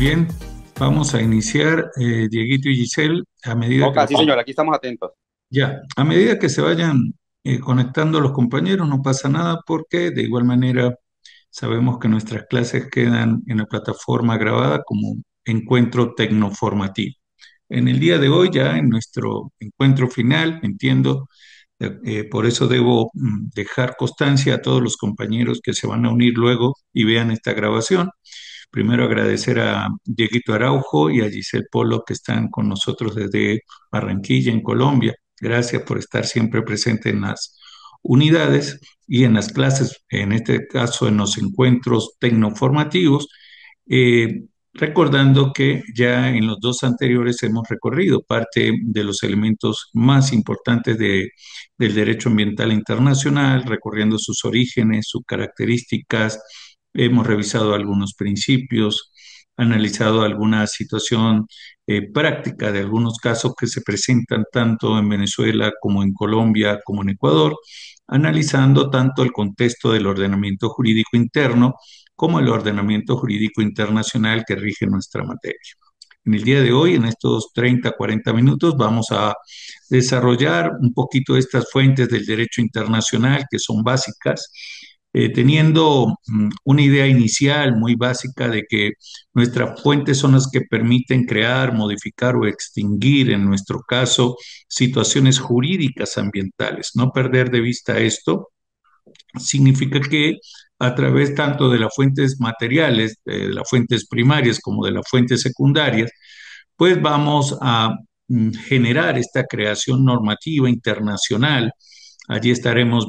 Bien, vamos a iniciar, Dieguito y Giselle, a medida Ok, que los, sí, señor, aquí estamos atentos. ya, a medida que se vayan conectando los compañeros, no pasa nada porque de igual manera sabemos que nuestras clases quedan en la plataforma grabada como encuentro tecnoformativo. En el día de hoy, ya en nuestro encuentro final, entiendo, por eso debo dejar constancia a todos los compañeros que se van a unir luego y vean esta grabación. Primero agradecer a Dieguito Araujo y a Giselle Polo que están con nosotros desde Barranquilla, en Colombia. Gracias por estar siempre presente en las unidades y en las clases, en este caso en los encuentros tecnoformativos, eh, recordando que ya en los dos anteriores hemos recorrido parte de los elementos más importantes del derecho ambiental internacional, recorriendo sus orígenes, sus características. Hemos revisado algunos principios, analizado alguna situación práctica de algunos casos que se presentan tanto en Venezuela como en Colombia como en Ecuador, analizando tanto el contexto del ordenamiento jurídico interno como el ordenamiento jurídico internacional que rige nuestra materia. En el día de hoy, en estos 30, 40 minutos, vamos a desarrollar un poquito estas fuentes del derecho internacional que son básicas, teniendo una idea inicial muy básica de que nuestras fuentes son las que permiten crear, modificar o extinguir, en nuestro caso, situaciones jurídicas ambientales. No perder de vista esto significa que a través tanto de las fuentes materiales, de las fuentes primarias como de las fuentes secundarias, pues vamos a generar esta creación normativa internacional. Allí estaremos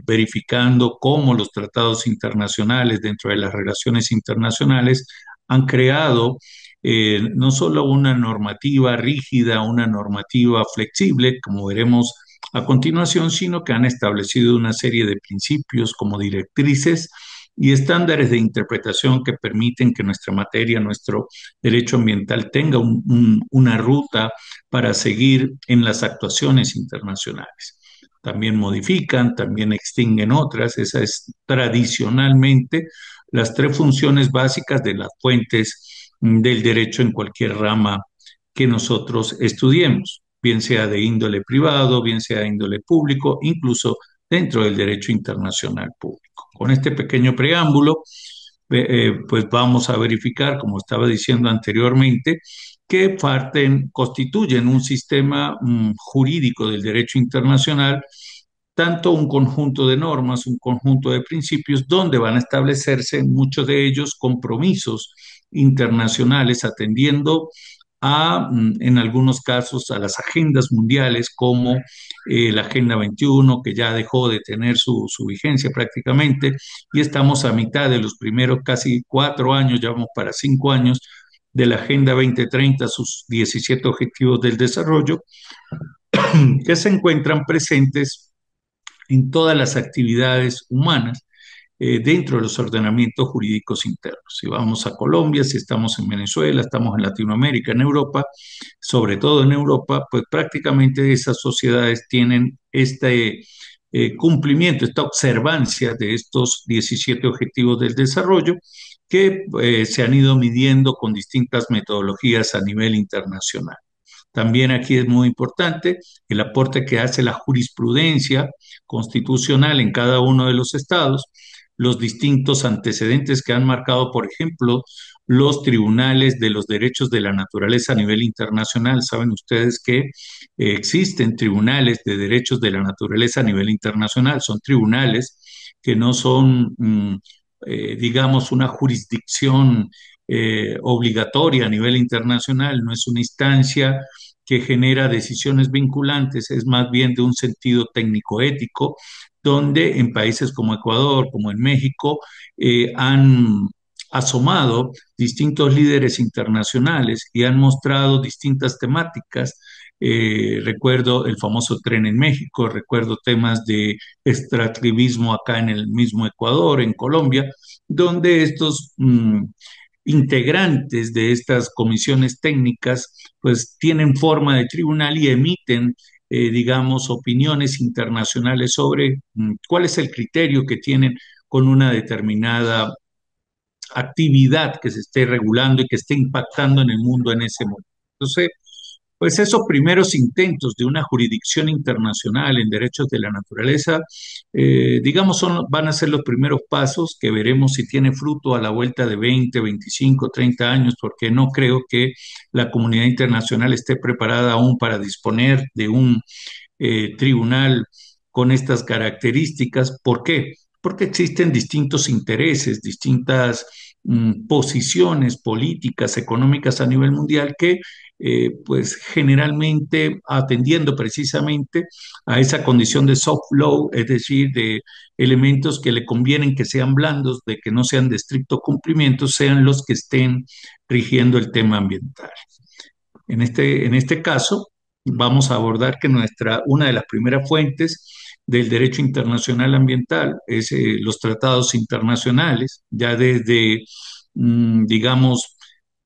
verificando cómo los tratados internacionales dentro de las relaciones internacionales han creado no solo una normativa rígida, una normativa flexible, como veremos a continuación, sino que han establecido una serie de principios como directrices y estándares de interpretación que permiten que nuestra materia, nuestro derecho ambiental tenga una ruta para seguir en las actuaciones internacionales. También modifican, también extinguen otras. Esa es tradicionalmente las tres funciones básicas de las fuentes del derecho en cualquier rama que nosotros estudiemos, bien sea de índole privado, bien sea de índole público, incluso dentro del derecho internacional público. Con este pequeño preámbulo, pues vamos a verificar, como estaba diciendo anteriormente, que parten, constituyen un sistema jurídico del derecho internacional, tanto un conjunto de normas, un conjunto de principios, donde van a establecerse muchos de ellos compromisos internacionales atendiendo en algunos casos, a las agendas mundiales como la Agenda 21, que ya dejó de tener su vigencia prácticamente, y estamos a mitad de los primeros casi 4 años, ya vamos para 5 años, de la Agenda 2030, sus 17 Objetivos del Desarrollo, que se encuentran presentes en todas las actividades humanas dentro de los ordenamientos jurídicos internos. Si vamos a Colombia, si estamos en Venezuela, estamos en Latinoamérica, en Europa, sobre todo en Europa, pues prácticamente esas sociedades tienen este cumplimiento, esta observancia de estos 17 objetivos del desarrollo que se han ido midiendo con distintas metodologías a nivel internacional. También aquí es muy importante el aporte que hace la jurisprudencia constitucional en cada uno de los estados, los distintos antecedentes que han marcado, por ejemplo, los tribunales de los derechos de la naturaleza a nivel internacional. Saben ustedes que existen tribunales de derechos de la naturaleza a nivel internacional. Son tribunales que no son, digamos, una jurisdicción obligatoria a nivel internacional, no es una instancia que genera decisiones vinculantes, es más bien de un sentido técnico-ético, donde en países como Ecuador, como en México, han asomado distintos líderes internacionales y han mostrado distintas temáticas. Recuerdo el famoso tren en México, recuerdo temas de extractivismo acá en el mismo Ecuador, en Colombia, donde estos integrantes de estas comisiones técnicas pues tienen forma de tribunal y emiten, digamos, opiniones internacionales sobre cuál es el criterio que tienen con una determinada actividad que se esté regulando y que esté impactando en el mundo en ese momento. Entonces, pues esos primeros intentos de una jurisdicción internacional en derechos de la naturaleza, digamos, van a ser los primeros pasos que veremos si tiene fruto a la vuelta de 20, 25, 30 años, porque no creo que la comunidad internacional esté preparada aún para disponer de un tribunal con estas características. ¿Por qué? Porque existen distintos intereses, distintas posiciones políticas, económicas a nivel mundial que pues generalmente atendiendo precisamente a esa condición de soft law, es decir, de elementos que le convienen que sean blandos, de que no sean de estricto cumplimiento, sean los que estén rigiendo el tema ambiental. En este caso, vamos a abordar que una de las primeras fuentes del derecho internacional ambiental es los tratados internacionales, ya desde, digamos,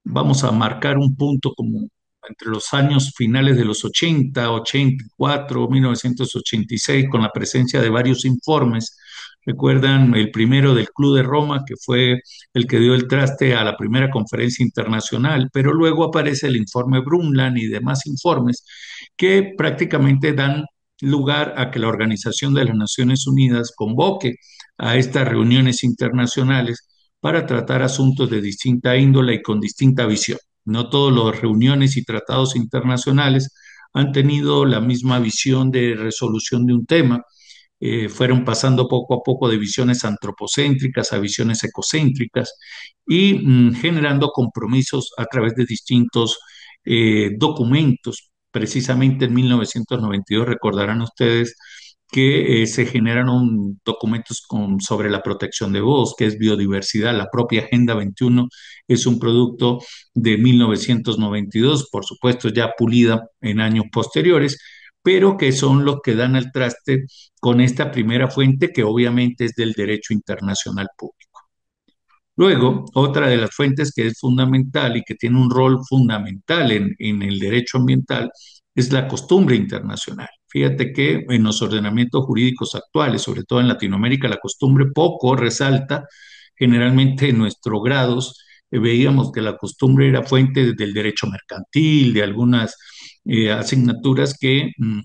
vamos a marcar un punto como entre los años finales de los 80, 84, 1986, con la presencia de varios informes. Recuerdan el primero del Club de Roma, que fue el que dio el traste a la primera conferencia internacional, pero luego aparece el informe Brundtland y demás informes que prácticamente dan lugar a que la Organización de las Naciones Unidas convoque a estas reuniones internacionales para tratar asuntos de distinta índole y con distinta visión. No todas las reuniones y tratados internacionales han tenido la misma visión de resolución de un tema, fueron pasando poco a poco de visiones antropocéntricas a visiones ecocéntricas y generando compromisos a través de distintos documentos. Precisamente en 1992 recordarán ustedes que se generaron documentos sobre la protección de bosques, biodiversidad. La propia Agenda 21 es un producto de 1992, por supuesto ya pulida en años posteriores, pero que son los que dan al traste con esta primera fuente que obviamente es del derecho internacional público. Luego, otra de las fuentes que es fundamental y que tiene un rol fundamental en el derecho ambiental es la costumbre internacional. Fíjate que en los ordenamientos jurídicos actuales, sobre todo en Latinoamérica, la costumbre poco resalta. Generalmente en nuestros grados veíamos que la costumbre era fuente del derecho mercantil, de algunas asignaturas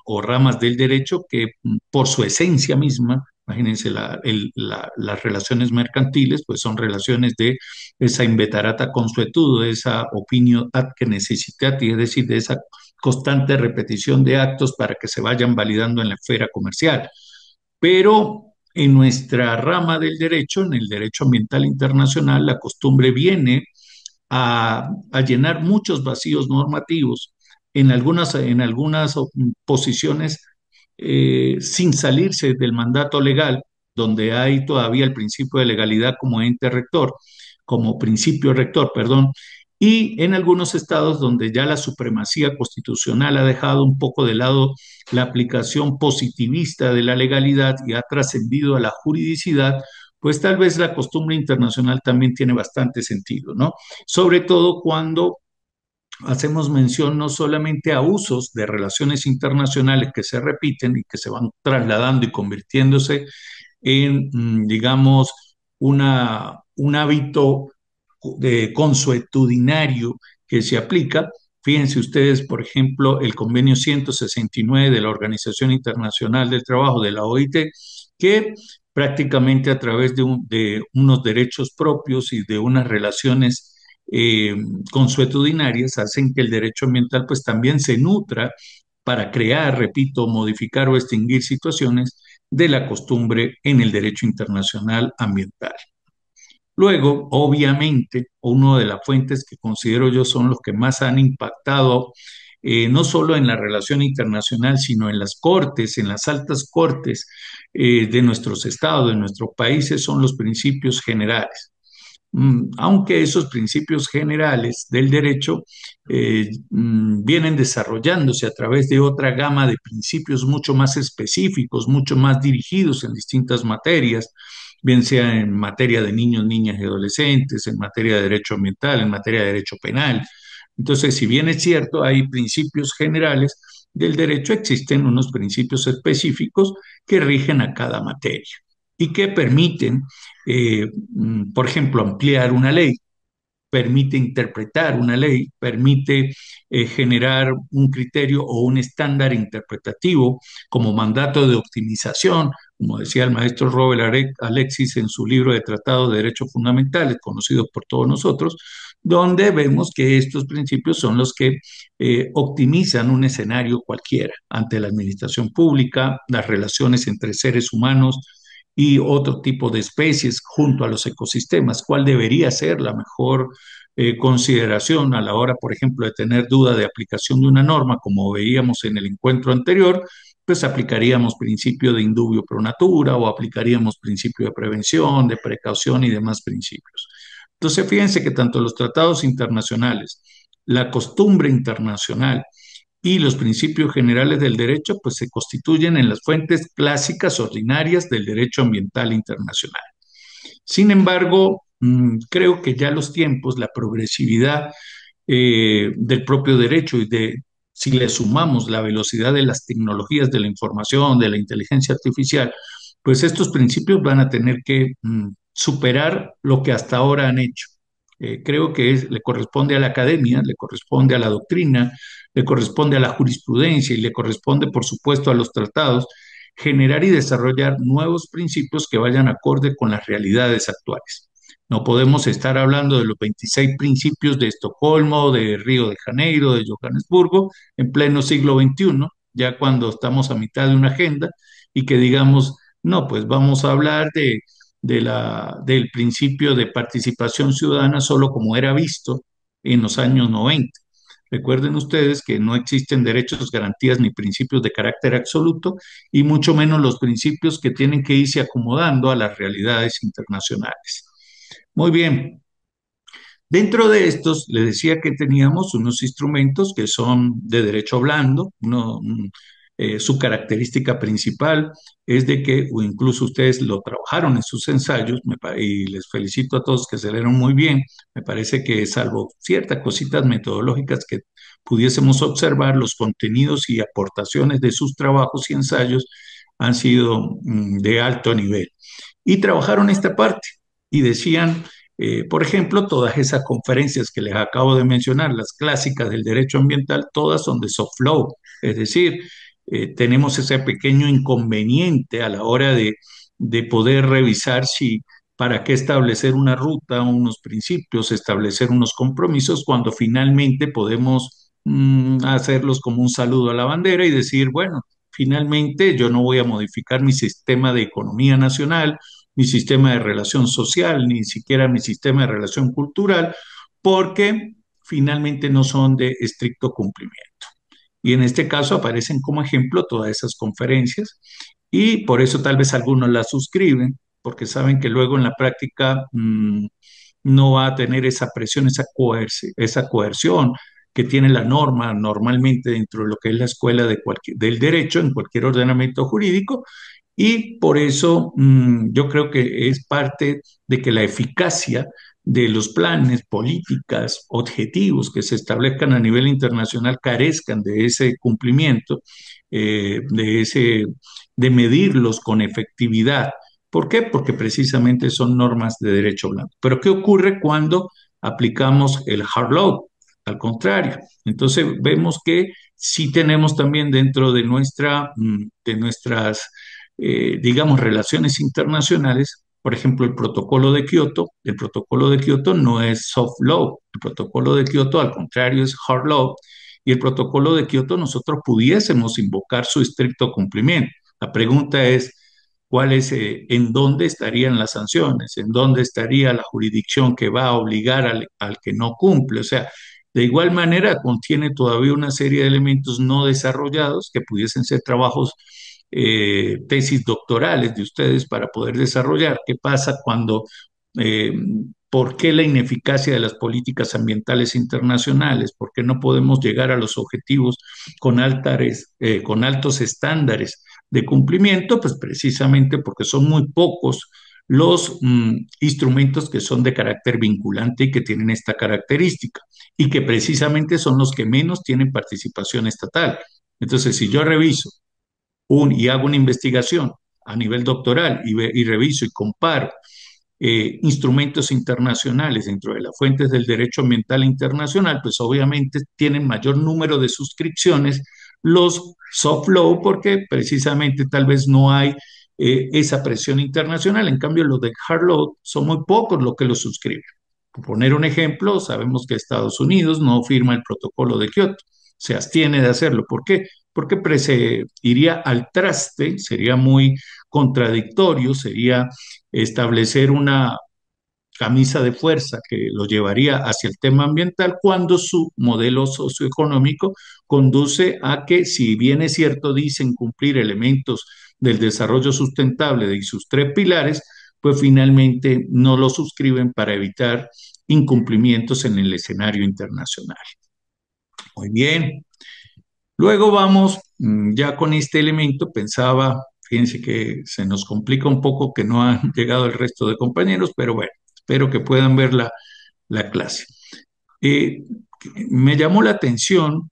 o ramas del derecho que por su esencia misma, imagínense, las relaciones mercantiles, pues son relaciones de esa inveterata consuetudo, de esa opinio ad que necessitat, es decir, de esa constante repetición de actos para que se vayan validando en la esfera comercial. Pero en nuestra rama del derecho, en el derecho ambiental internacional, la costumbre viene a llenar muchos vacíos normativos en algunas posiciones sin salirse del mandato legal, donde hay todavía el principio de legalidad como ente rector, como principio rector, perdón, y en algunos estados donde ya la supremacía constitucional ha dejado un poco de lado la aplicación positivista de la legalidad y ha trascendido a la juridicidad, pues tal vez la costumbre internacional también tiene bastante sentido, ¿no? Sobre todo cuando hacemos mención no solamente a usos de relaciones internacionales que se repiten y que se van trasladando y convirtiéndose en, digamos, un hábito consuetudinario que se aplica. Fíjense ustedes, por ejemplo, el convenio 169 de la Organización Internacional del Trabajo, de la OIT, que prácticamente a través de unos derechos propios y de unas relaciones eh, consuetudinarias hacen que el derecho ambiental pues también se nutra para crear, repito, modificar o extinguir situaciones de la costumbre en el derecho internacional ambiental. Luego, obviamente, una de las fuentes que considero yo son los que más han impactado, no solo en la relación internacional, sino en las cortes, en las altas cortes de nuestros estados, de nuestros países, son los principios generales. Aunque esos principios generales del derecho vienen desarrollándose a través de otra gama de principios mucho más específicos, mucho más dirigidos en distintas materias, bien sea en materia de niños, niñas y adolescentes, en materia de derecho ambiental, en materia de derecho penal. Entonces, si bien es cierto, hay principios generales del derecho, existen unos principios específicos que rigen a cada materia. y que permiten, por ejemplo, ampliar una ley, permite interpretar una ley, permite generar un criterio o un estándar interpretativo como mandato de optimización, como decía el maestro Robert Alexis en su libro de Tratado de Derechos Fundamentales, conocido por todos nosotros, donde vemos que estos principios son los que optimizan un escenario cualquiera ante la administración pública, las relaciones entre seres humanos y otro tipo de especies junto a los ecosistemas, cuál debería ser la mejor consideración a la hora, por ejemplo, de tener duda de aplicación de una norma, como veíamos en el encuentro anterior, pues aplicaríamos principio de indubio pro natura o aplicaríamos principio de prevención, de precaución y demás principios. Entonces, fíjense que tanto los tratados internacionales, la costumbre internacional y los principios generales del derecho, pues se constituyen en las fuentes clásicas ordinarias del derecho ambiental internacional. Sin embargo, creo que ya los tiempos, la progresividad del propio derecho y de si le sumamos la velocidad de las tecnologías de la información, de la inteligencia artificial, pues estos principios van a tener que superar lo que hasta ahora han hecho. Creo que le corresponde a la academia, le corresponde a la doctrina, le corresponde a la jurisprudencia y le corresponde, por supuesto, a los tratados generar y desarrollar nuevos principios que vayan acorde con las realidades actuales. No podemos estar hablando de los 26 principios de Estocolmo, de Río de Janeiro, de Johannesburgo, en pleno siglo XXI, ya cuando estamos a mitad de una agenda, y que digamos, no, pues vamos a hablar del principio de participación ciudadana solo como era visto en los años 90. Recuerden ustedes que no existen derechos, garantías ni principios de carácter absoluto y mucho menos los principios que tienen que irse acomodando a las realidades internacionales. Muy bien, dentro de estos, le decía que teníamos unos instrumentos que son de derecho blando. Su característica principal es de que, o incluso ustedes lo trabajaron en sus ensayos, y les felicito a todos que se leyeron muy bien. Me parece que, salvo ciertas cositas metodológicas que pudiésemos observar, los contenidos y aportaciones de sus trabajos y ensayos han sido de alto nivel. Y trabajaron esta parte y decían por ejemplo, todas esas conferencias que les acabo de mencionar, las clásicas del derecho ambiental, todas son de soft law, es decir, tenemos ese pequeño inconveniente a la hora de poder revisar si para qué establecer una ruta, unos principios, establecer unos compromisos, cuando finalmente podemos hacerlos como un saludo a la bandera y decir, bueno, finalmente yo no voy a modificar mi sistema de economía nacional, mi sistema de relación social, ni siquiera mi sistema de relación cultural, porque finalmente no son de estricto cumplimiento. Y en este caso aparecen como ejemplo todas esas conferencias y por eso tal vez algunos las suscriben, porque saben que luego en la práctica no va a tener esa presión, esa coerción que tiene la norma normalmente dentro de lo que es la escuela del derecho en cualquier ordenamiento jurídico, y por eso yo creo que es parte de que la eficacia de los planes, políticas, objetivos que se establezcan a nivel internacional carezcan de ese cumplimiento, de medirlos con efectividad. ¿Por qué? Porque precisamente son normas de derecho blanco. Pero ¿qué ocurre cuando aplicamos el hard law? Al contrario. Entonces vemos que sí tenemos también dentro de nuestras digamos, relaciones internacionales, por ejemplo, el protocolo de Kioto no es soft law, el protocolo de Kioto al contrario es hard law, y el protocolo de Kioto nosotros pudiésemos invocar su estricto cumplimiento. La pregunta es, ¿en dónde estarían las sanciones? ¿En dónde estaría la jurisdicción que va a obligar al que no cumple? O sea, de igual manera, contiene todavía una serie de elementos no desarrollados que pudiesen ser trabajos, tesis doctorales de ustedes para poder desarrollar. ¿Qué pasa eh, por qué la ineficacia de las políticas ambientales internacionales? ¿Por qué no podemos llegar a los objetivos con altos estándares de cumplimiento? Pues precisamente porque son muy pocos los instrumentos que son de carácter vinculante y que tienen esta característica y que precisamente son los que menos tienen participación estatal. Entonces, si yo reviso y hago una investigación a nivel doctoral y reviso y comparo instrumentos internacionales dentro de las fuentes del derecho ambiental internacional, pues obviamente tienen mayor número de suscripciones los soft law porque precisamente tal vez no hay esa presión internacional. En cambio, los de hard law son muy pocos los que los suscriben. Por poner un ejemplo, sabemos que Estados Unidos no firma el protocolo de Kioto, se abstiene de hacerlo. ¿Por qué? Porque se iría al traste, sería muy contradictorio, sería establecer una camisa de fuerza que lo llevaría hacia el tema ambiental cuando su modelo socioeconómico conduce a que, si bien es cierto, dicen cumplir elementos del desarrollo sustentable y sus tres pilares, pues finalmente no lo suscriben para evitar incumplimientos en el escenario internacional. Muy bien. Luego vamos, ya con este elemento, pensaba, fíjense que se nos complica un poco que no han llegado el resto de compañeros, pero bueno, espero que puedan ver la clase. Eh, Me llamó la atención,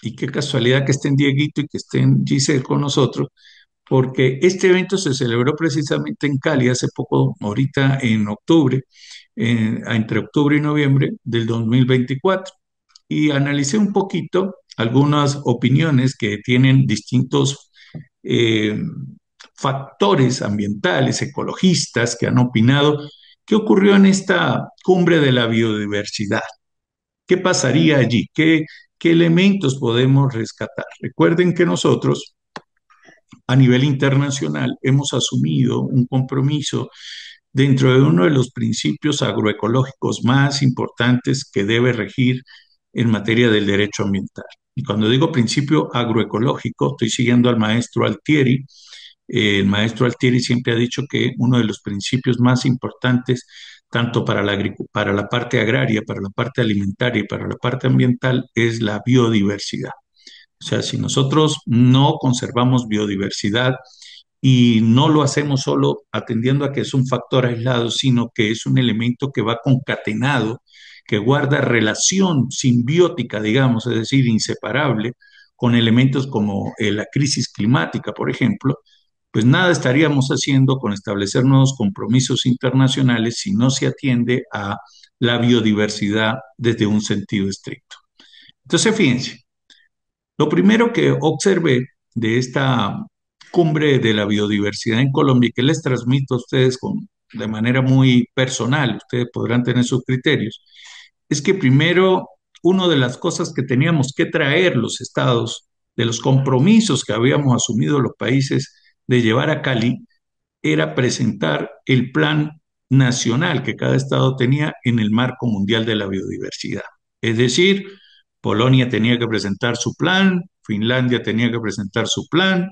y qué casualidad que estén Dieguito y que estén Giselle con nosotros, porque este evento se celebró precisamente en Cali hace poco, ahorita en octubre, entre octubre y noviembre del 2024, y analicé un poquito algunas opiniones que tienen distintos eh, factores ambientales, ecologistas, que han opinado qué ocurrió en esta cumbre de la biodiversidad. ¿Qué pasaría allí? ¿Qué elementos podemos rescatar? Recuerden que nosotros a nivel internacional hemos asumido un compromiso dentro de uno de los principios agroecológicos más importantes que debe regir en materia del derecho ambiental. Y cuando digo principio agroecológico, estoy siguiendo al maestro Altieri. El maestro Altieri siempre ha dicho que uno de los principios más importantes, tanto para la parte agraria, para la parte alimentaria y para la parte ambiental, es la biodiversidad. O sea, si nosotros no conservamos biodiversidad y no lo hacemos solo atendiendo a que es un factor aislado, sino que es un elemento que va concatenado, que guarda relación simbiótica, digamos, es decir, inseparable, con elementos como la crisis climática, por ejemplo, pues nada estaríamos haciendo con establecer nuevos compromisos internacionales si no se atiende a la biodiversidad desde un sentido estricto. Entonces, fíjense, lo primero que observé de esta cumbre de la biodiversidad en Colombia, y que les transmito a ustedes de manera muy personal, ustedes podrán tener sus criterios, es que primero, una de las cosas que teníamos que traer los estados, de los compromisos que habíamos asumido los países de llevar a Cali, era presentar el plan nacional que cada estado tenía en el marco mundial de la biodiversidad. Es decir, Polonia tenía que presentar su plan, Finlandia tenía que presentar su plan,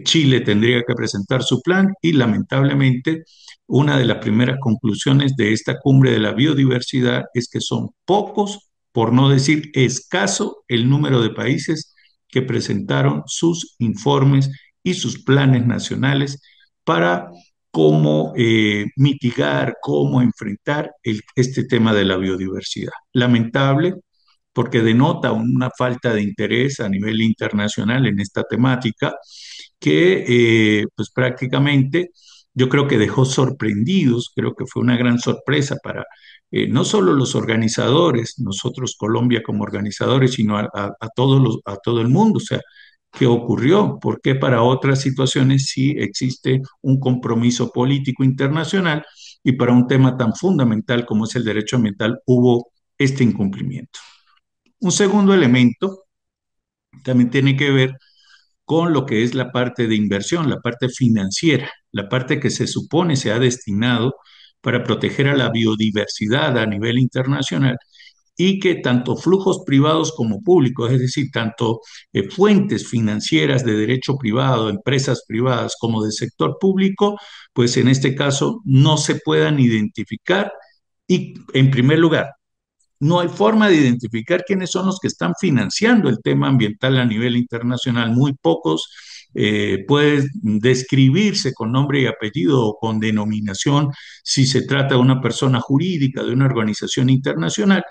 Chile tendría que presentar su plan y lamentablemente una de las primeras conclusiones de esta cumbre de la biodiversidad es que son pocos, por no decir escaso, el número de países que presentaron sus informes y sus planes nacionales para cómo mitigar, cómo enfrentar este tema de la biodiversidad. Lamentable, porque denota una falta de interés a nivel internacional en esta temática que pues prácticamente yo creo que dejó sorprendidos, creo que fue una gran sorpresa para no solo los organizadores, nosotros Colombia como organizadores, sino a a todo el mundo. O sea, ¿qué ocurrió? ¿Por qué para otras situaciones sí existe un compromiso político internacional y para un tema tan fundamental como es el derecho ambiental hubo este incumplimiento? Un segundo elemento también tiene que ver con lo que es la parte de inversión, la parte financiera, la parte que se supone se ha destinado para proteger a la biodiversidad a nivel internacional y que tanto flujos privados como públicos, es decir, tanto fuentes financieras de derecho privado, empresas privadas como del sector público, pues en este caso no se puedan identificar y, en primer lugar, no hay forma de identificar quiénes son los que están financiando el tema ambiental a nivel internacional. Muy pocos pueden describirse con nombre y apellido o con denominación si se trata de una persona jurídica, de una organización internacional.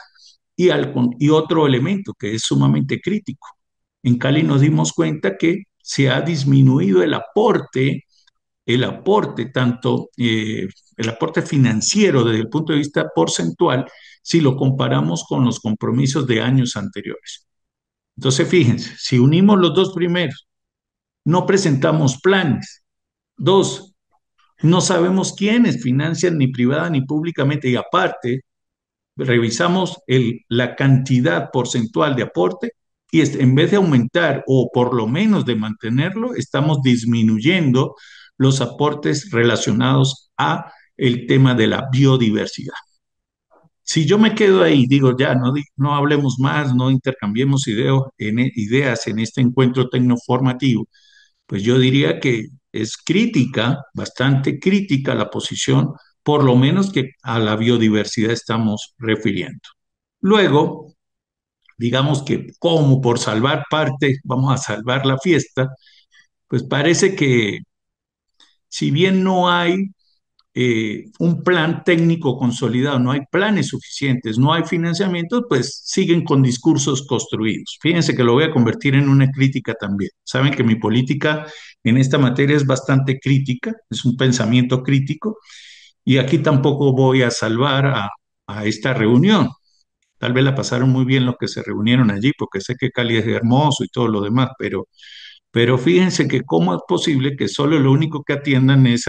Y otro elemento que es sumamente crítico. En Cali nos dimos cuenta que se ha disminuido el aporte el aporte, tanto el aporte financiero desde el punto de vista porcentual, si lo comparamos con los compromisos de años anteriores. Entonces, fíjense, si unimos los dos primeros, no presentamos planes. Dos, no sabemos quiénes financian ni privada ni públicamente y aparte revisamos la cantidad porcentual de aporte y en vez de aumentar o por lo menos de mantenerlo, estamos disminuyendo los aportes relacionados a el tema de la biodiversidad. Si yo me quedo ahí, digo, ya, no hablemos más, no intercambiemos ideas en este encuentro tecnoformativo, pues yo diría que es crítica, bastante crítica la posición, por lo menos que a la biodiversidad estamos refiriendo. Luego, digamos que como por salvar parte, vamos a salvar la fiesta, pues parece que si bien no hay un plan técnico consolidado, no hay planes suficientes, no hay financiamiento, pues siguen con discursos construidos. Fíjense que lo voy a convertir en una crítica también. Saben que mi política en esta materia es bastante crítica, es un pensamiento crítico, y aquí tampoco voy a salvar a esta reunión. Tal vez la pasaron muy bien los que se reunieron allí, porque sé que Cali es hermoso y todo lo demás, pero fíjense que cómo es posible que solo lo único que atiendan es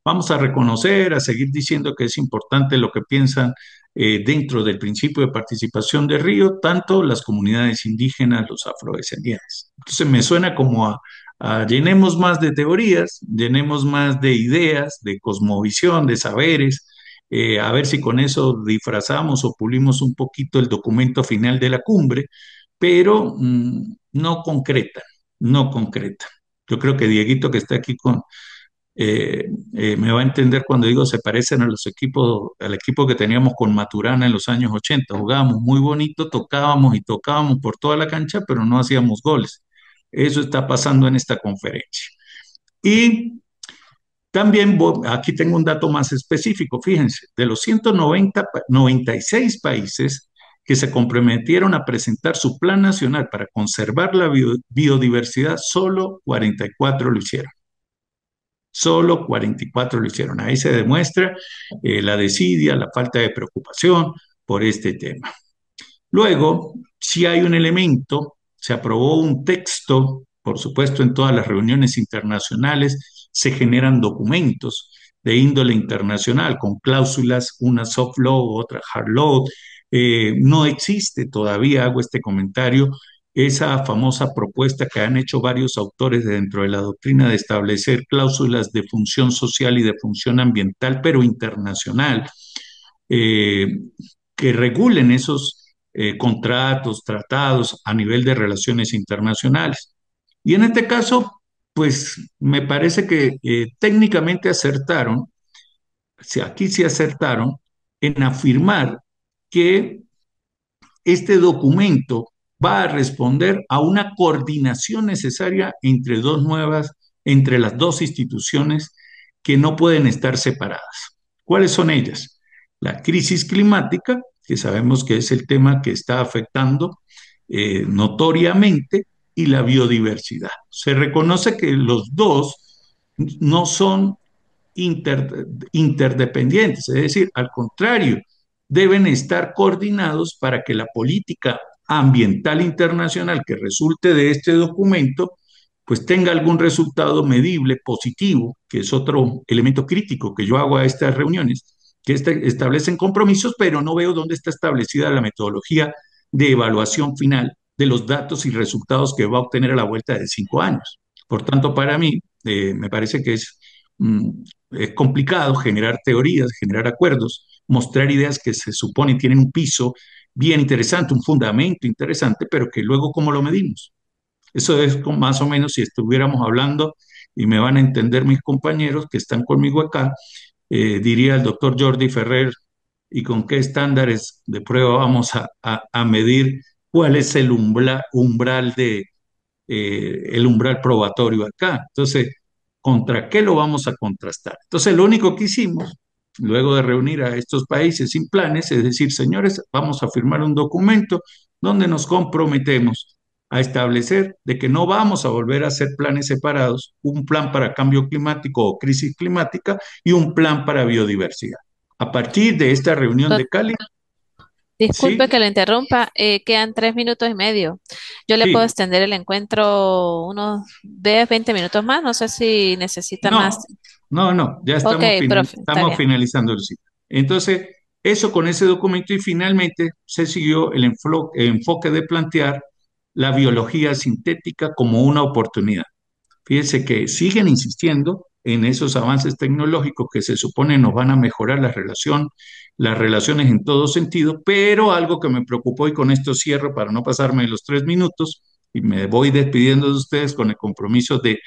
vamos a reconocer, a seguir diciendo que es importante lo que piensan dentro del principio de participación de Río, tanto las comunidades indígenas, los afrodescendientes. Entonces me suena como a llenemos más de teorías, llenemos más de ideas, de cosmovisión, de saberes, a ver si con eso disfrazamos o pulimos un poquito el documento final de la cumbre, pero no concreta, no concreta. Yo creo que Dieguito, que está aquí me va a entender cuando digo se parecen a los equipos, al equipo que teníamos con Maturana en los años 80. Jugábamos muy bonito, tocábamos y tocábamos por toda la cancha, pero no hacíamos goles. Eso está pasando en esta conferencia. Y también aquí tengo un dato más específico, fíjense, de los 96 países que se comprometieron a presentar su plan nacional para conservar la biodiversidad, solo 44 lo hicieron. Solo 44 lo hicieron. Ahí se demuestra la desidia, la falta de preocupación por este tema. Luego, si hay un elemento, se aprobó un texto, por supuesto, en todas las reuniones internacionales se generan documentos de índole internacional con cláusulas, una soft law, otra hard law. No existe todavía, hago este comentario, esa famosa propuesta que han hecho varios autores dentro de la doctrina de establecer cláusulas de función social y de función ambiental, pero internacional, eh, que regulen esos contratos, tratados a nivel de relaciones internacionales. Y en este caso, pues me parece que técnicamente acertaron, aquí sí acertaron en afirmar que este documento va a responder a una coordinación necesaria entre las dos instituciones que no pueden estar separadas. ¿Cuáles son ellas? La crisis climática, que sabemos que es el tema que está afectando notoriamente, y la biodiversidad. Se reconoce que los dos no son interdependientes, es decir, al contrario, deben estar coordinados para que la política ambiental internacional que resulte de este documento pues tenga algún resultado medible, positivo, que es otro elemento crítico que yo hago a estas reuniones, que establecen compromisos, pero no veo dónde está establecida la metodología de evaluación final de los datos y resultados que va a obtener a la vuelta de 5 años. Por tanto, para mí, me parece que mm, es complicado generar teorías, generar acuerdos, mostrar ideas que se supone tienen un piso bien interesante, un fundamento interesante, pero que luego cómo lo medimos. Eso es más o menos si estuviéramos hablando, y me van a entender mis compañeros que están conmigo acá, diría el doctor Jordi Ferrer, ¿y con qué estándares de prueba vamos a medir cuál es el umbral probatorio acá? Entonces, ¿contra qué lo vamos a contrastar? Entonces, lo único que hicimos, luego de reunir a estos países sin planes, es decir, señores, vamos a firmar un documento donde nos comprometemos a establecer de que no vamos a volver a hacer planes separados, un plan para cambio climático o crisis climática y un plan para biodiversidad. A partir de esta reunión de Cali, Disculpe sí, que le interrumpa, quedan 3 minutos y medio. Yo le puedo sí, extender el encuentro unos 10, 20 minutos más, no sé si necesita más. no, no, ya Ok, profe, está estamos bien. finalizando el ciclo. Entonces, eso con ese documento y finalmente se siguió el enfoque de plantear la biología sintética como una oportunidad. Fíjense que siguen insistiendo en esos avances tecnológicos que se supone nos van a mejorar las relaciones en todo sentido, pero algo que me preocupó y con esto cierro para no pasarme de los 3 minutos y me voy despidiendo de ustedes con el compromiso de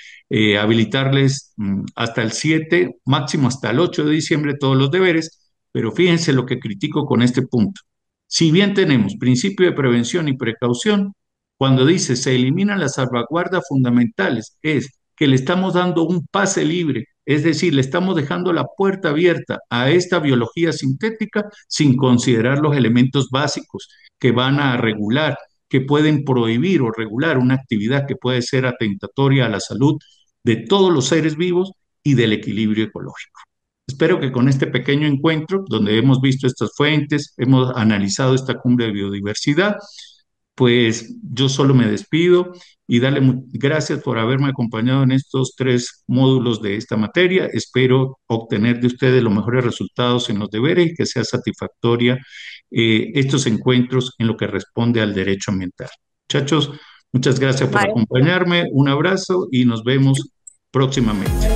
habilitarles hasta el 7, máximo hasta el 8 de diciembre todos los deberes, pero fíjense lo que critico con este punto. Si bien tenemos principio de prevención y precaución, cuando dice se eliminan las salvaguardas fundamentales, es que le estamos dando un pase libre, es decir, le estamos dejando la puerta abierta a esta biología sintética sin considerar los elementos básicos que van a regular, que pueden prohibir o regular una actividad que puede ser atentatoria a la salud de todos los seres vivos y del equilibrio ecológico. Espero que con este pequeño encuentro, donde hemos visto estas fuentes, hemos analizado esta cumbre de biodiversidad, pues yo solo me despido y darle gracias por haberme acompañado en estos 3 módulos de esta materia. Espero obtener de ustedes los mejores resultados en los deberes y que sea satisfactoria estos encuentros en lo que responde al derecho ambiental. Muchachos, muchas gracias por Maestro. acompañarme. Un abrazo y nos vemos próximamente.